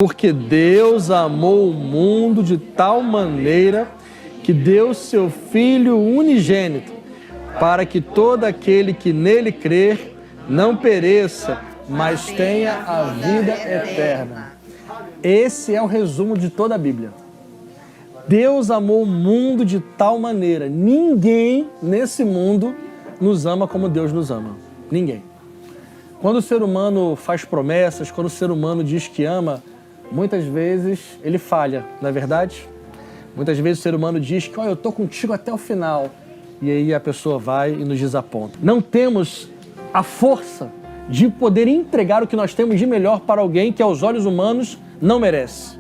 Porque Deus amou o mundo de tal maneira que deu seu Filho unigênito, para que todo aquele que nele crer não pereça, mas tenha a vida eterna. Esse é o resumo de toda a Bíblia. Deus amou o mundo de tal maneira. Ninguém nesse mundo nos ama como Deus nos ama. Ninguém. Quando o ser humano faz promessas, quando o ser humano diz que ama, muitas vezes ele falha, não é verdade? Muitas vezes o ser humano diz que eu estou contigo até o final. E aí a pessoa vai e nos desaponta. Não temos a força de poder entregar o que nós temos de melhor para alguém que aos olhos humanos não merece.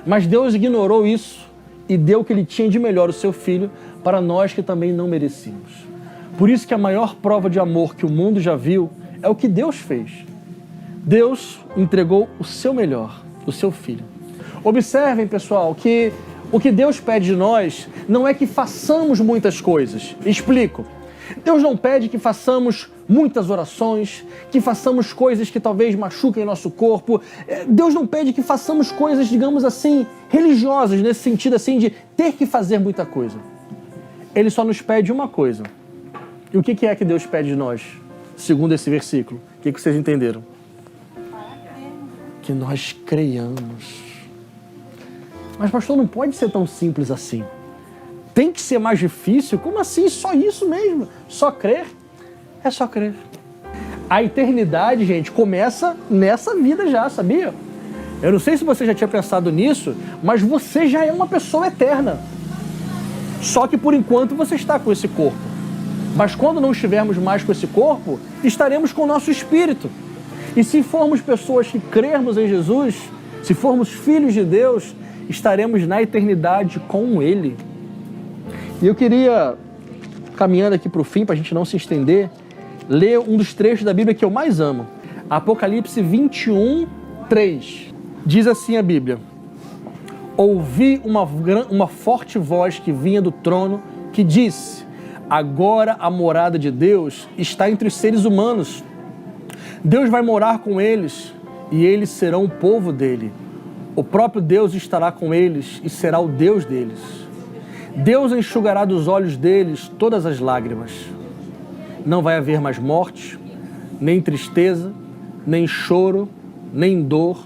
Mas Deus ignorou isso e deu o que ele tinha de melhor, o seu Filho, para nós que também não merecíamos. Por isso que a maior prova de amor que o mundo já viu é o que Deus fez. Deus entregou o seu melhor, o seu Filho. Observem, pessoal, que o que Deus pede de nós não é que façamos muitas coisas. Explico. Deus não pede que façamos muitas orações, que façamos coisas que talvez machuquem nosso corpo. Deus não pede que façamos coisas, digamos assim, religiosas, nesse sentido assim de ter que fazer muita coisa. Ele só nos pede uma coisa. E o que é que Deus pede de nós, segundo esse versículo? O que vocês entenderam? Que nós creiamos. Mas, pastor, não pode ser tão simples assim. Tem que ser mais difícil? Como assim? Só isso mesmo? Só crer? É só crer. A eternidade, gente, começa nessa vida já, sabia? Eu não sei se você já tinha pensado nisso, mas você já é uma pessoa eterna. Só que, por enquanto, você está com esse corpo. Mas quando não estivermos mais com esse corpo, estaremos com o nosso espírito. E se formos pessoas que crermos em Jesus, se formos filhos de Deus, estaremos na eternidade com Ele. E eu queria, caminhando aqui para o fim, para a gente não se estender, ler um dos trechos da Bíblia que eu mais amo. Apocalipse 21, 3. Diz assim a Bíblia: ouvi uma forte voz que vinha do trono, que disse: agora a morada de Deus está entre os seres humanos. Deus vai morar com eles e eles serão o povo dele. O próprio Deus estará com eles e será o Deus deles. Deus enxugará dos olhos deles todas as lágrimas. Não vai haver mais morte, nem tristeza, nem choro, nem dor,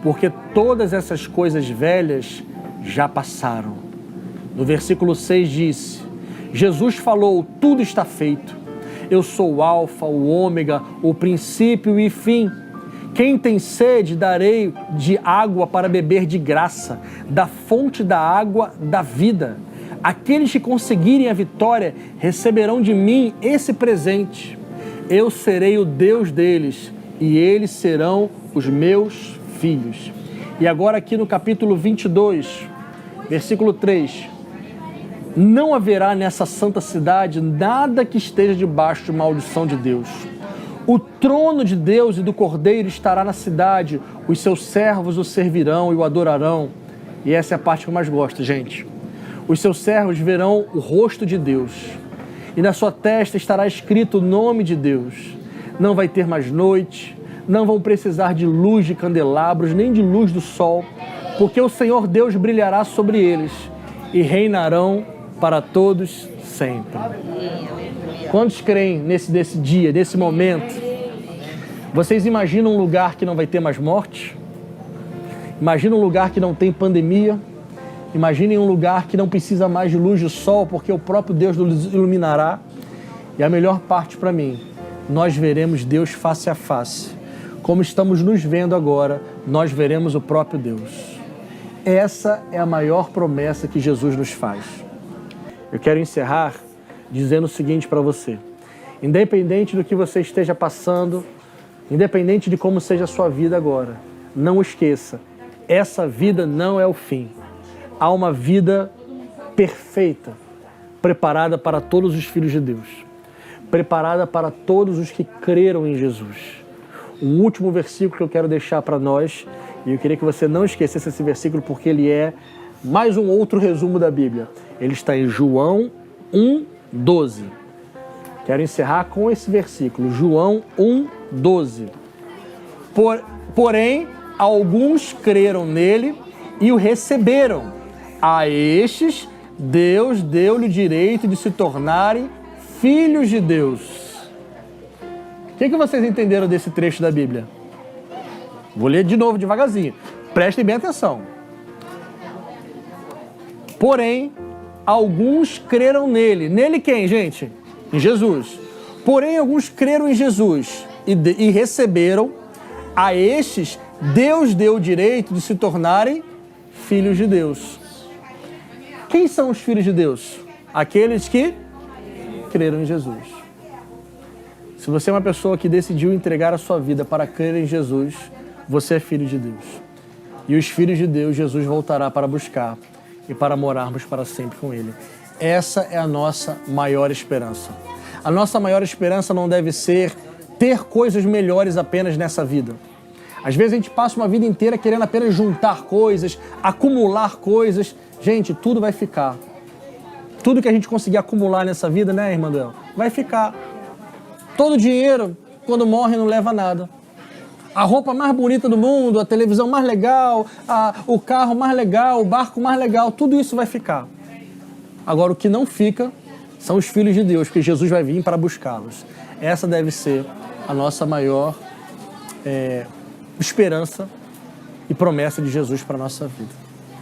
porque todas essas coisas velhas já passaram. No versículo 6 diz: Jesus falou, tudo está feito. Eu sou o Alfa, o Ômega, o princípio e fim. Quem tem sede, darei de água para beber de graça, da fonte da água da vida. Aqueles que conseguirem a vitória receberão de mim esse presente. Eu serei o Deus deles e eles serão os meus filhos. E agora aqui no capítulo 22, versículo 3. Não haverá nessa santa cidade nada que esteja debaixo de maldição de Deus. O trono de Deus e do Cordeiro estará na cidade, os seus servos o servirão e o adorarão. E essa é a parte que eu mais gosto, gente. Os seus servos verão o rosto de Deus, e na sua testa estará escrito o nome de Deus. Não vai ter mais noite, não vão precisar de luz de candelabros, nem de luz do sol, porque o Senhor Deus brilhará sobre eles, e reinarão para todos sempre. Quantos creem nesse dia, nesse momento? Vocês imaginam um lugar que não vai ter mais morte? Imaginam um lugar que não tem pandemia? Imaginem um lugar que não precisa mais de luz do sol, porque o próprio Deus nos iluminará. E a melhor parte para mim, nós veremos Deus face a face. Como estamos nos vendo agora, nós veremos o próprio Deus. Essa é a maior promessa que Jesus nos faz. Eu quero encerrar dizendo o seguinte para você: independente do que você esteja passando, independente de como seja a sua vida agora, não esqueça, essa vida não é o fim. Há uma vida perfeita, preparada para todos os filhos de Deus, preparada para todos os que creram em Jesus. Um último versículo que eu quero deixar para nós, e eu queria que você não esquecesse esse versículo, porque ele é mais um outro resumo da Bíblia. Ele está em João 1:12. Quero encerrar com esse versículo, João 1:12. Porém, alguns creram nele e o receberam. A estes, Deus deu-lhe o direito de se tornarem filhos de Deus. O que vocês entenderam desse trecho da Bíblia? Vou ler de novo, devagarzinho. Prestem bem atenção. Porém, alguns creram nele. Nele quem, gente? Em Jesus. Porém, alguns creram em Jesus e receberam. A estes, Deus deu o direito de se tornarem filhos de Deus. Quem são os filhos de Deus? Aqueles que creram em Jesus. Se você é uma pessoa que decidiu entregar a sua vida para crer em Jesus, você é filho de Deus. E os filhos de Deus, Jesus voltará para buscar e para morarmos para sempre com Ele. Essa é a nossa maior esperança. A nossa maior esperança não deve ser ter coisas melhores apenas nessa vida. Às vezes a gente passa uma vida inteira querendo apenas juntar coisas, acumular coisas. Gente, tudo vai ficar. Tudo que a gente conseguir acumular nessa vida, né, irmã Del? Vai ficar. Todo dinheiro, quando morre, não leva nada. A roupa mais bonita do mundo, a televisão mais legal, o carro mais legal, o barco mais legal, tudo isso vai ficar. Agora, o que não fica são os filhos de Deus, porque Jesus vai vir para buscá-los. Essa deve ser a nossa maior esperança e promessa de Jesus para a nossa vida.